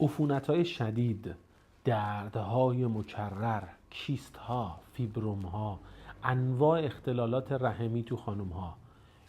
عفونت‌های شدید، دردهای مکرر، کیست‌ها، فیبروم‌ها، انواع اختلالات رحمی تو خانم‌ها،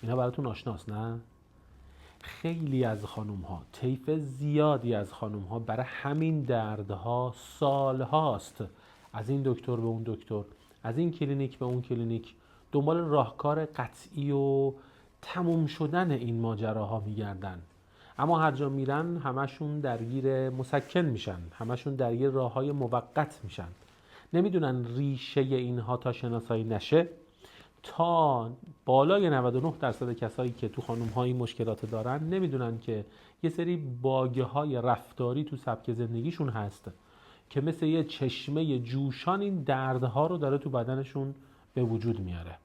اینا براتون آشناست نه؟ خیلی از خانم‌ها، طیف زیادی از خانم‌ها برای همین دردها سال‌هاست از این دکتر به اون دکتر، از این کلینیک به اون کلینیک دنبال راهکار قطعی و تموم شدن این ماجراها میگردن. اما هر جا میرن همشون درگیر مسکن میشن، همشون درگیر راههای موقت میشن. نمیدونن ریشه اینها تا شناسایی نشه، تا بالای 99% کسایی که تو خانم‌ها این مشکلات دارن نمیدونن که یه سری باگه‌های رفتاری تو سبک زندگیشون هست که مثل یه چشمه جوشان این دردها رو داره تو بدنشون به وجود میاره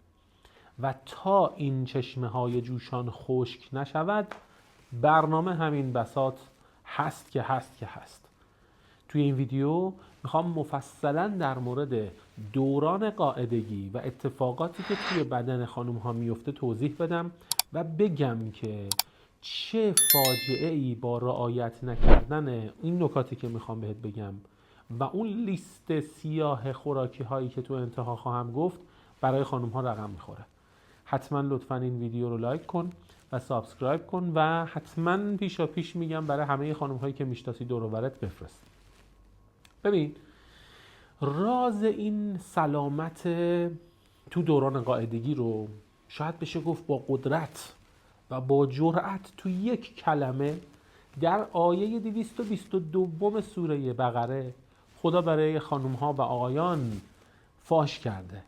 و تا این چشمه‌های جوشان خشک نشود برنامه همین بساط هست که هست. توی این ویدیو میخوام مفصلا در مورد دوران قاعدگی و اتفاقاتی که توی بدن خانم ها میفته توضیح بدم و بگم که چه فاجعه ای با رعایت نکردن این نکاتی که میخوام بهت بگم و اون لیست سیاه خوراکی هایی که تو انتها خواهم گفت برای خانم ها رقم میخوره. حتما لطفا این ویدیو رو لایک کن و سابسکرایب کن و حتما پیش میگم برای همه خانم هایی که میشناسی دور و برت بفرست. ببین، راز این سلامت تو دوران قاعدگی رو شاید بشه گفت با قدرت و با جرأت تو یک کلمه در آیه 222 سوره بقره خدا برای خانم‌ها و آقایان فاش کرده.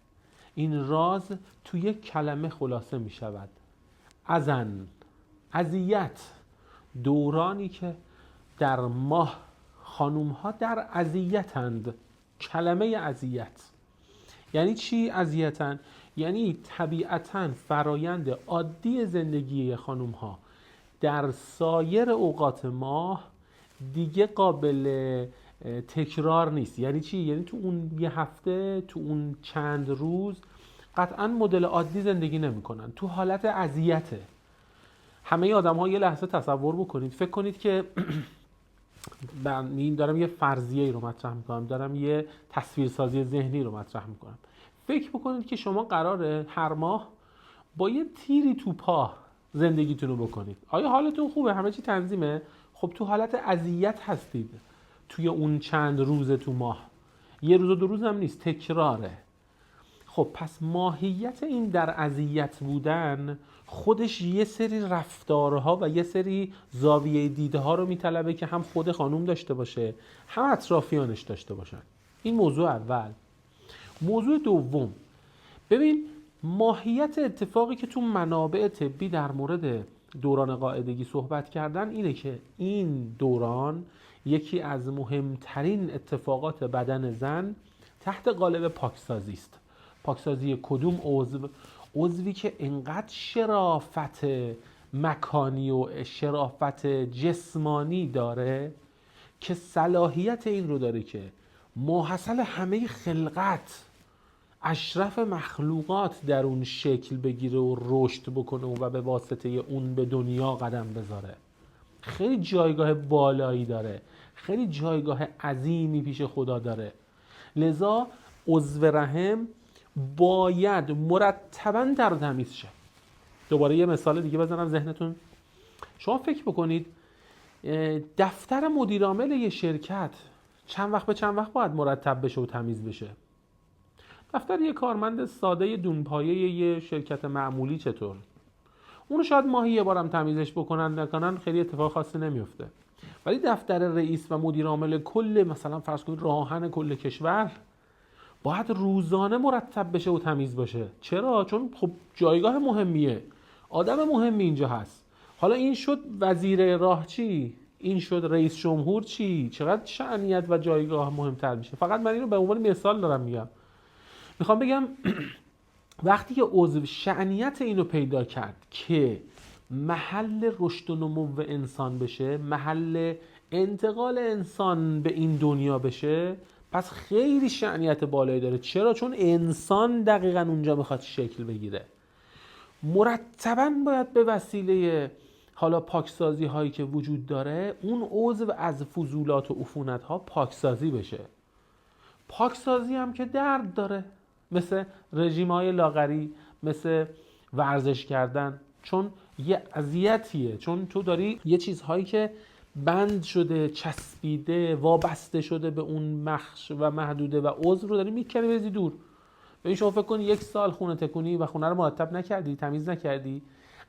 این راز تو یک کلمه خلاصه می شود: اذیت. دورانی که در ماه خانوم‌ها در اذیتند. کلمه اذیت یعنی چی؟ اذیتن یعنی طبیعتاً فرایند عادی زندگی خانوم‌ها در سایر اوقات ماه دیگه قابل تکرار نیست. یعنی چی؟ یعنی تو اون یه هفته، تو اون چند روز قطعاً مدل عادی زندگی نمی‌کنن، تو حالت اذیته. همه آدم‌ها یه لحظه تصور بکنید، فکر کنید که دارم یه فرضیه رو مطرح میکنم، دارم یه تصویرسازی ذهنی رو مطرح میکنم. فکر بکنید که شما قراره هر ماه با یه تیری تو پا زندگیتون رو بکنید. آیا حالتون خوبه؟ همه چی تنظیمه؟ خب تو حالت اذیت هستید توی اون چند روز تو ماه. یه روز و دو روز هم نیست، تکراره. خب پس ماهیت این در اذیت بودن خودش یه سری رفتارها و یه سری زاویه دیدها رو میطلبه که هم خود خانوم داشته باشه هم اطرافیانش داشته باشن. این موضوع اول. موضوع دوم، ببین ماهیت اتفاقی که تو منابع طبی در مورد دوران قاعدگی صحبت کردن اینه که این دوران یکی از مهمترین اتفاقات بدن زن تحت قالب پاکسازی است. پاکسازی کدوم عضو؟ عضوی که انقدر شرافت مکانی و شرافت جسمانی داره که صلاحیت این رو داره که ماحصل همه خلقت، اشرف مخلوقات در اون شکل بگیره و رشد بکنه و به واسطه اون به دنیا قدم بذاره. خیلی جایگاه بالایی داره، خیلی جایگاه عظیمی پیش خدا داره. لذا عضو رحم باید مرتباً در تمیز شه. دوباره یه مثال دیگه بزنم ذهنتون. شما فکر بکنید دفتر مدیر عامل یه شرکت چند وقت به چند وقت باید مرتب بشه و تمیز بشه؟ دفتر یه کارمند ساده دونپایه یه شرکت معمولی چطور؟ اونو شاید ماهی یه بارم تمیزش نکنن خیلی اتفاق خاصی نمیفته. ولی دفتر رئیس و مدیر عامل کل، مثلا فرض کنید راهن کل کشور، باید روزانه مرتب بشه و تمیز باشه. چرا؟ چون خب جایگاه مهمیه، آدم مهمی اینجا هست. حالا این شد وزیر راه چی؟ این شد رئیس جمهور چی؟ چقدر شأنیت و جایگاه مهمتر میشه. فقط من اینو به عنوان مثال دارم میگم. میخوام بگم وقتی که عضو شأنیت اینو پیدا کرد که محل رشد و نمو انسان بشه، محل انتقال انسان به این دنیا بشه، پس خیلی شأنیت بالایی داره. چرا؟ چون انسان دقیقاً اونجا میخواد شکل بگیره. مرتباً باید به وسیله حالا پاکسازی هایی که وجود داره اون عضو از فضولات و عفونت ها پاکسازی بشه. پاکسازی هم که درد داره، مثل رژیم های لاغری، مثل ورزش کردن، چون یه اذیتیه، چون تو داری یه چیزهایی که بند شده، چسبیده، وابسته شده به اون مخش و محدوده و عضو رو داری میکنی بریزی دور. ببین شما فکر کن 1 سال خونه تکونی و خونه رو مرتب نکردی، تمیز نکردی،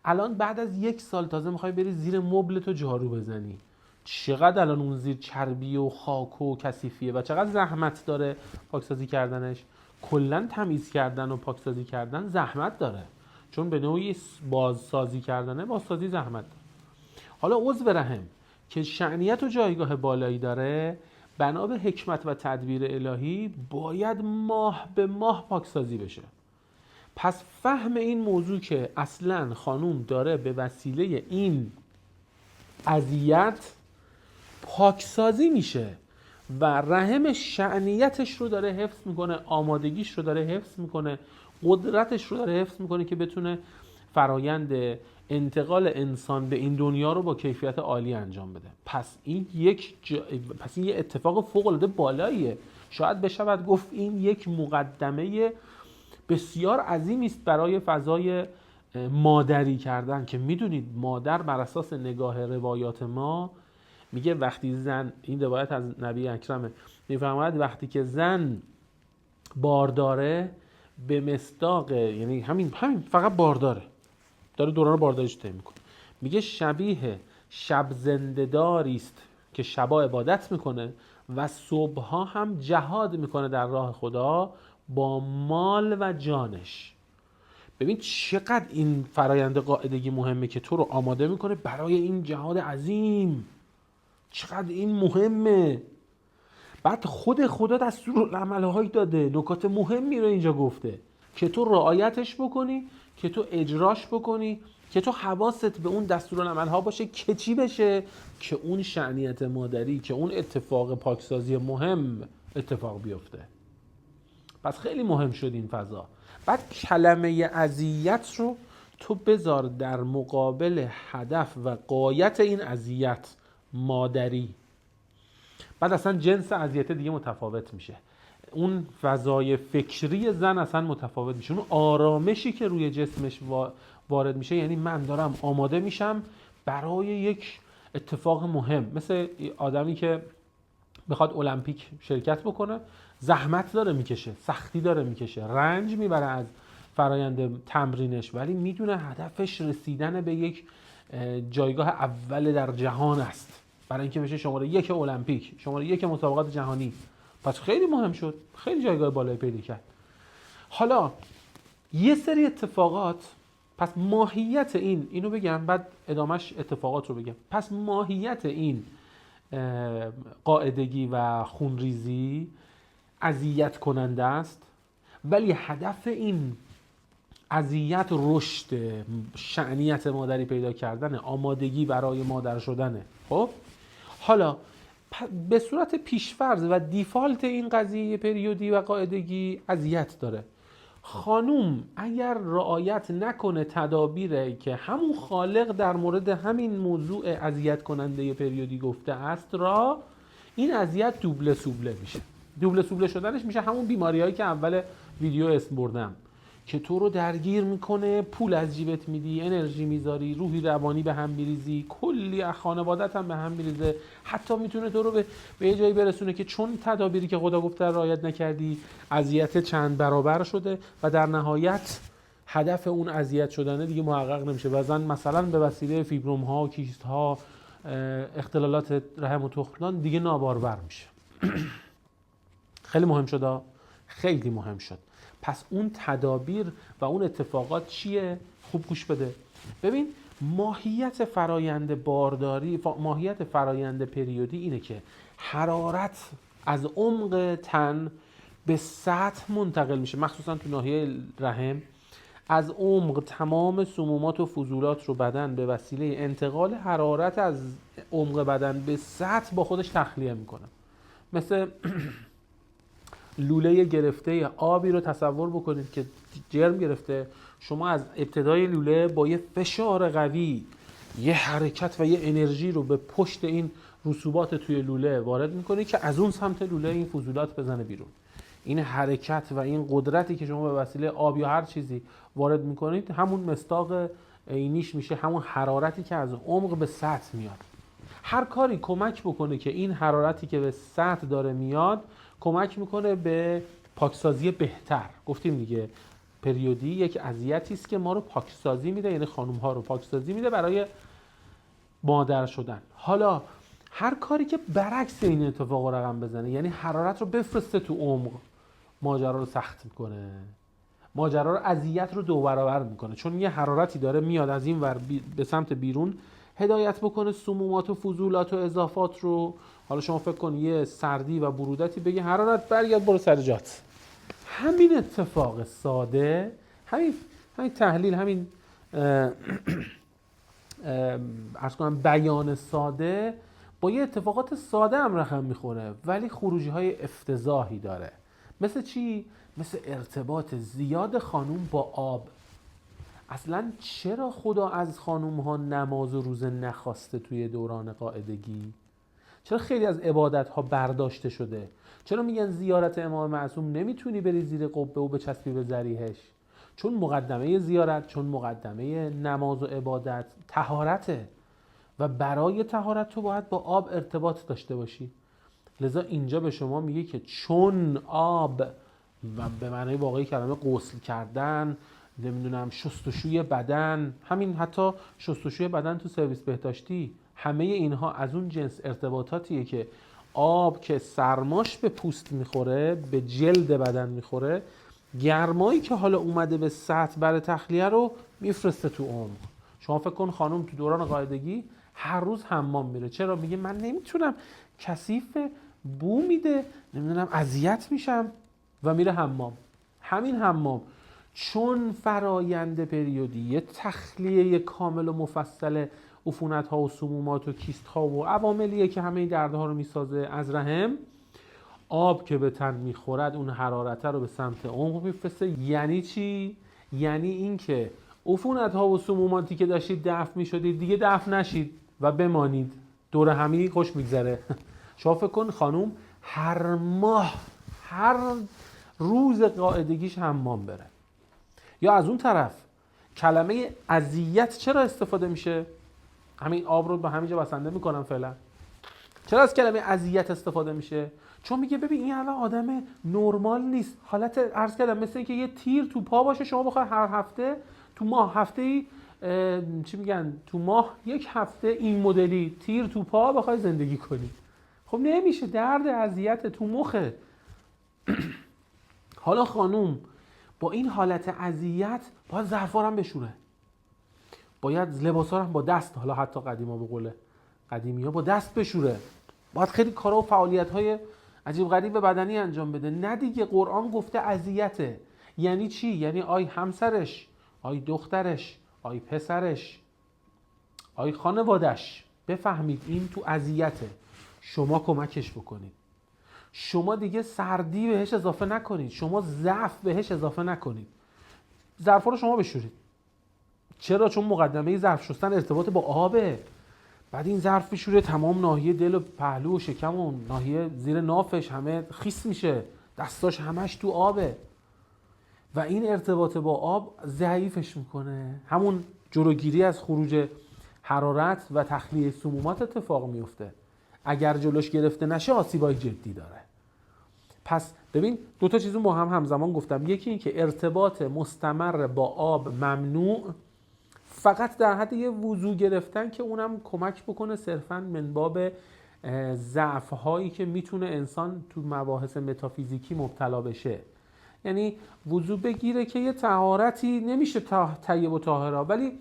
الان بعد از 1 سال تازه میخوای بری زیر مبل تو جارو بزنی. چقدر الان اون زیر چربی و خاک و کثیفیه و چقدر زحمت داره پاکسازی کردنش. کلا تمیز کردن و پاکسازی کردن زحمت داره، چون به نوعی بازسازی کردنه، بازسازی زحمت داره. حالا عضو رحم که شأنیت و جایگاه بالایی داره، بنا به حکمت و تدبیر الهی باید ماه به ماه پاکسازی بشه. پس فهم این موضوع که اصلاً خانوم داره به وسیله این اذیت پاکسازی میشه و رحم شأنیتش رو داره حفظ میکنه، آمادگیش رو داره حفظ میکنه، قدرتش رو داره حفظ میکنه که بتونه فرایند انتقال انسان به این دنیا رو با کیفیت عالی انجام بده. پس این یه اتفاق فوق العاده بالاییه. شاید بشود گفت این یک مقدمه بسیار عظیمی است برای فضای مادری کردن، که میدونید مادر بر اساس نگاه روایات ما میگه وقتی زن، این روایت از نبی اکرمه، میفرماید وقتی که زن بارداره به مصداق، یعنی همین فقط بارداره، داره دوران بارداریش طی میکنه، میگه شبیه شب زنده‌داری است که شبا عبادت میکنه و صبحها هم جهاد میکنه در راه خدا با مال و جانش. ببین چقدر این فرایند قاعدگی مهمه که تو رو آماده میکنه برای این جهاد عظیم، چقدر این مهمه. بعد خدا دستورالعمل‌هایی داده، نکات مهمی رو اینجا گفته که تو رعایتش بکنی، که تو اجراش بکنی، که تو حواست به اون دستورالعمل‌ها باشه که چی بشه، که اون شأنیت مادری، که اون اتفاق پاکسازی مهم اتفاق بیفته. پس خیلی مهم شد این فضا. بعد کلمه اذیت رو تو بذار در مقابل هدف و غایت این اذیت مادری. بعد اصلا جنس اذیت دیگه متفاوت میشه، اون فضای فکری زن اصلا متفاوت میشه، اون آرامشی که روی جسمش وارد میشه، یعنی من دارم آماده میشم برای یک اتفاق مهم. مثل آدمی که بخواد المپیک شرکت بکنه، زحمت داره میکشه، سختی داره میکشه، رنج میبره از فرایند تمرینش، ولی میدونه هدفش رسیدن به یک جایگاه اول در جهان است، برای اینکه بشه شماره 1 المپیک، شماره 1 مسابقات جهانی. پس خیلی مهم شد، خیلی جایگاه بالایی پیدا کرد. حالا یه سری اتفاقات، پس ماهیت اینو بگم بعد ادامش اتفاقات رو بگم. پس ماهیت این قاعدگی و خونریزی اذیت کننده است، ولی هدف این اذیت رشد شأنیت مادری پیدا کردن، آمادگی برای مادر شدنه. خب حالا به صورت پیشفرض و دیفالت این قضیه پریودی و قاعدگی اذیت داره. خانوم اگر رعایت نکنه تدابیره که همون خالق در مورد همین موضوع اذیت کننده پریودی گفته است را، این اذیت دوبله سوبله میشه. دوبله سوبله شدنش میشه همون بیماریایی که اول ویدیو اسم بردم، که تو رو درگیر میکنه، پول از جیبت میدی، انرژی میذاری، روحی روانی به هم میریزی، کلی از خانوادت هم به هم میریزه، حتی میتونه تو رو به یه جایی برسونه که چون تدابیری که خدا گفته رعایت نکردی اذیت چند برابر شده و در نهایت هدف اون اذیت شدنه دیگه محقق نمیشه و زن مثلا به وسیله فیبروم ها، کیست ها، اختلالات رحم و تخمدان دیگه نابارور میشه. خیلی مهم شد، خیلی مهم شد. پس اون تدابیر و اون اتفاقات چیه؟ خوب گوش بده. ببین ماهیت فرایند بارداری، ماهیت فرایند پریودی اینه که حرارت از عمق تن به سطح منتقل میشه، مخصوصا تو ناحیه رحم. از عمق تمام سمومات و فضولات رو بدن به وسیله انتقال حرارت از عمق بدن به سطح با خودش تخلیه میکنه. مثل لوله گرفته آبی رو تصور بکنید که جرم گرفته، شما از ابتدای لوله با یه فشار قوی یه حرکت و یه انرژی رو به پشت این رسوبات توی لوله وارد میکنید که از اون سمت لوله این فضولات بزنه بیرون. این حرکت و این قدرتی که شما به وسیله آب یا هر چیزی وارد میکنید همون مصداق عینیش میشه همون حرارتی که از عمق به سطح میاد. هر کاری کمک بکنه که این حرارتی که به سطح داره میاد کمک میکنه به پاکسازی بهتر. گفتیم دیگه پریودی یک اذیتی است که ما رو پاکسازی میده، یعنی خانم ها رو پاکسازی میده برای مادر شدن. حالا هر کاری که برعکس این اتفاق رقم بزنه، یعنی حرارت رو بفرسته تو عمق، ماجرا رو سخت میکنه، ماجرا رو اذیت رو 2 برابر میکنه، چون یه حرارتی داره میاد از این ور به سمت بیرون هدایت بکنه سمومات و فضولات و اضافات رو. حالا شما فکر کن یه سردی و برودتی بگه حرارت برگرد برو سر جات. همین اتفاق ساده، همین تحلیل، همین عرض کنم بیان ساده با یه اتفاقات ساده هم رقم میخوره، ولی خروجی های افتضاحی داره. مثل چی؟ مثل ارتباط زیاد خانوم با آب. اصلا چرا خدا از خانوم ها نماز و روزه نخواسته توی دوران قاعدگی؟ چرا خیلی از عبادت ها برداشته شده؟ چرا میگن زیارت امام معصوم نمیتونی بری زیر قبه و بچسبی به ذریحش؟ چون مقدمه زیارت، چون مقدمه نماز و عبادت طهارته و برای طهارت تو باید با آب ارتباط داشته باشی. لذا اینجا به شما میگه که چون آب و به معنای واقعی کلمه غسل کردن، نمیدونم شستشوی بدن، همین حتی شستشوی بدن تو سرویس بهداشتی، همه اینها از اون جنس ارتباطاتیه که آب که سرماش به پوست میخوره، به جلد بدن میخوره، گرمایی که حالا اومده به سطح برای تخلیه رو میفرسته تو عمق. شما فکر کن خانم تو دوران قاعدگی هر روز حمام میره. چرا؟ میگه من نمیتونم، کثیف، بو میده، نمیدونم اذیت میشم، و میره حمام. همین حمام چون فرایند پریودی تخلیه کامل و مفصل عفونت ها و سمومات و کیست ها و عواملیه که همه این دردها رو میسازه از رحم، آب که به تن میخورد اون حرارت رو به سمت عمق میفرسته. یعنی چی؟ یعنی این که عفونت ها و سموماتی که داشتید دفع میشدید دیگه دفع نشید و بمانید، دور همی خوش میگذره. شما فکر کن خانوم هر ماه، هر روز قاعدگیش حمام بره. یا از اون طرف کلمه اذیت چرا استفاده میشه؟ همین آب رو به همینجا بسنده میکنم فعلا. چرا از کلمه اذیت استفاده میشه؟ چون میگه ببین این الان آدم نرمال نیست. حالت عرض کردم مثل اینکه یه تیر تو پا باشه، شما بخوای هر هفته تو ماه هفته‌ای چی میگن تو ماه یک هفته این مدلی تیر تو پا بخوای زندگی کنی، خب نمیشه، درد اذیت تو مخه. حالا خانوم با این حالت اذیت باید ظرفا هم بشوره، باید لباسا هم با دست، حالا حتی قدیما به قول قدیمی‌ها با دست بشوره، باید خیلی کارا و فعالیت‌های عجیب غریب بدنی انجام بده. نه دیگه، قرآن گفته اذیته. یعنی چی؟ یعنی آی همسرش، آی دخترش، آی پسرش، آی خانوادش بفهمید این تو اذیته، شما کمکش بکنید. شما دیگه سردی بهش اضافه نکنید، شما ضعف بهش اضافه نکنید، ظرفا رو شما بشورید. چرا؟ چون مقدمه ظرف شستن ارتباط با آبه. بعد این ظرف بشوره تمام ناحیه دل و پهلو و شکم و ناحیه زیر نافش همه خیس میشه، دستاش همش تو آبه و این ارتباط با آب ضعیفش میکنه. همون جلوگیری از خروج حرارت و تخلیه سمومات اتفاق میفته. اگر جلوش گرفته نشه آسیبای جدی داره. پس ببین دو تا چیزو با هم همزمان گفتم. یکی این که ارتباط مستمر با آب ممنوع، فقط در حد یه وضو گرفتن که اونم کمک بکنه صرفاً من باب ضعف‌هایی که میتونه انسان تو مباحث متافیزیکی مبتلا بشه. یعنی وضو بگیره که یه طهارتی نمیشه طیب و طاهره، ولی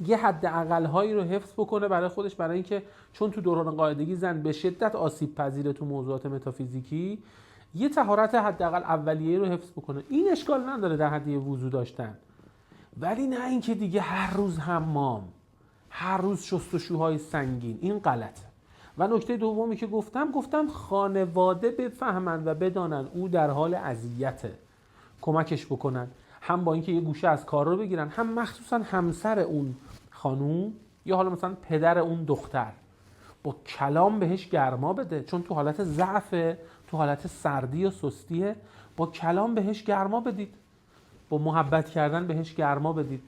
یه حد اقل‌هایی رو حفظ بکنه برای خودش، برای اینکه چون تو دوران قاعدگی زن به شدت آسیب پذیره تو موضوعات متافیزیکی، یه طهارت حداقل اولیه رو حفظ بکنه. این اشکال نداره در حد وضو داشتن، ولی نه اینکه دیگه هر روز حمام، هر روز شستشوهای سنگین، این غلطه. و نکته دومی که گفتم خانواده بفهمن و بدانن او در حال اذیته، کمکش بکنن، هم با اینکه یه گوشه از کار رو بگیرن، هم مخصوصا همسر اون خانوم یا حالا مثلا پدر اون دختر، با کلام بهش گرما بده، چون تو حالت ضعفه، تو حالت سردی و سستیه. با کلام بهش گرما بدید، با محبت کردن بهش گرما بدید،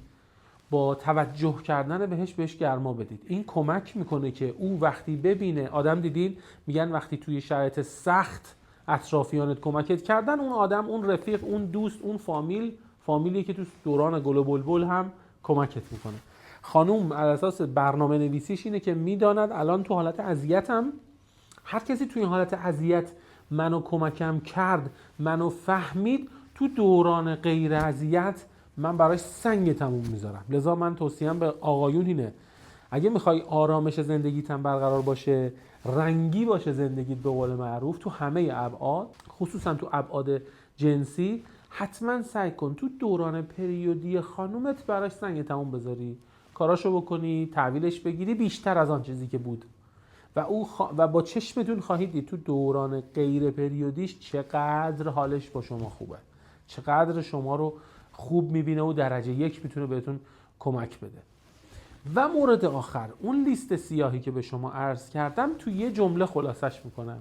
با توجه کردن بهش گرما بدید. این کمک میکنه که او وقتی ببینه، آدم دیدین میگن وقتی توی شرایط سخت اطرافیانت کمکت کردن، اون آدم، اون رفیق، اون دوست، اون فامیلی که تو دوران گل و بلبل هم کمکت میکنه. خانوم على اساس برنامه نویسیش اینه که میداند الان تو حالت اذیتم، هر کسی توی این حالت اذیت منو کمکم کرد، منو فهمید، تو دوران غیر اذیت من براش سنگ تموم میذارم. لذا من توصیهم به آقایون اینه، اگه میخوای آرامش زندگیت هم برقرار باشه، رنگی باشه زندگیت به قول معروف تو همه ابعاد، خصوصا تو ابعاد جنسی، حتما سعی کن تو دوران پریودی خانومت براش سنگ تموم بذاری، کاراشو بکنی، تحویلش بگیری بیشتر از آن چیزی که بود. و با چشمتون خواهید دید تو دوران غیر پریودیش چقدر حالش با شما خوبه، چقدر شما رو خوب میبینه و درجه 1 میتونه بهتون کمک بده. و مورد آخر، اون لیست سیاهی که به شما عرض کردم تو یه جمله خلاصش میکنم: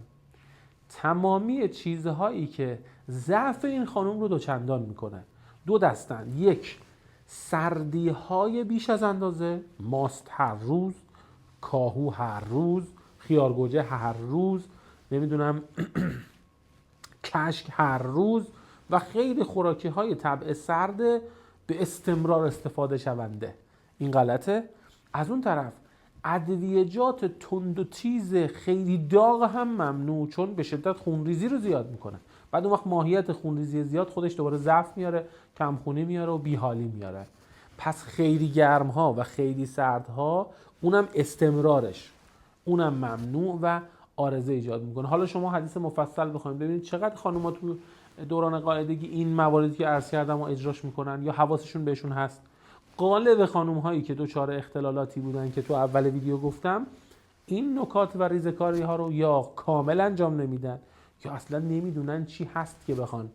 تمامی چیزهایی که ضعف این خانم رو دوچندان میکنه 2 دستن. 1 سردی های بیش از اندازه، ماست هر روز، کاهو هر روز، خیارگوجه هر روز، نمیدونم کشک هر روز و خیلی خوراکی های طبع سرد به استمرار استفاده شونده. این غلطه. از اون طرف ادویجات تند و تیز خیلی داغ هم ممنوع، چون به شدت خونریزی رو زیاد میکنه. بعد اون وقت ماهیت خونریزی زیاد خودش دوباره ضعف میاره، کمخونی میاره و بیحالی میاره. پس خیلی گرم ها و خیلی سرد ها، اونم استمرارش، اونم ممنوع و عارضه ایجاد میکنه. حالا شما حدیث مفصل بخواید ببینید چقدر خانوما تو دوران قاعدگی این مواردی که عرض کردم و اجراش میکنن یا حواسشون بهشون هست. غالب خانوم هایی که دچار اختلالاتی بودن که تو اول ویدیو گفتم، این نکات و ریزکاری ها رو یا کامل انجام نمیدن یا اصلا نمیدونن چی هست که بخوان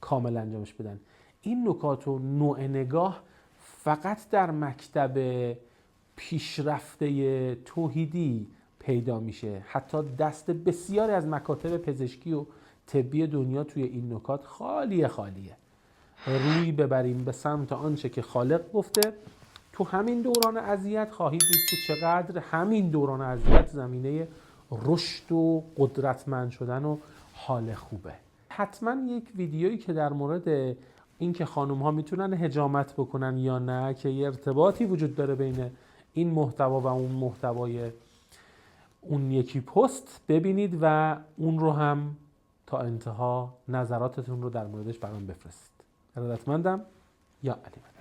کامل انجامش بدن. این نکات و نوع نگاه فقط در مکتب پیشرفته توحیدی پیدا میشه. حتی دست بسیاری از مکاتب پزشکی و طبی دنیا توی این نکات خالیه. روی ببریم به سمت آنچه که خالق گفته. تو همین دوران اذیت خواهید دید که چقدر همین دوران اذیت زمینه رشد و قدرتمند شدن و حال خوبه. حتما یک ویدیویی که در مورد اینکه خانم ها میتونن حجامت بکنن یا نه، که یه ارتباطی وجود داره بین این محتوا و اون محتوای اون یکی پست، ببینید و اون رو هم تا انتها نظراتتون رو در موردش برام بفرستید. ارادتمندم. یا علی.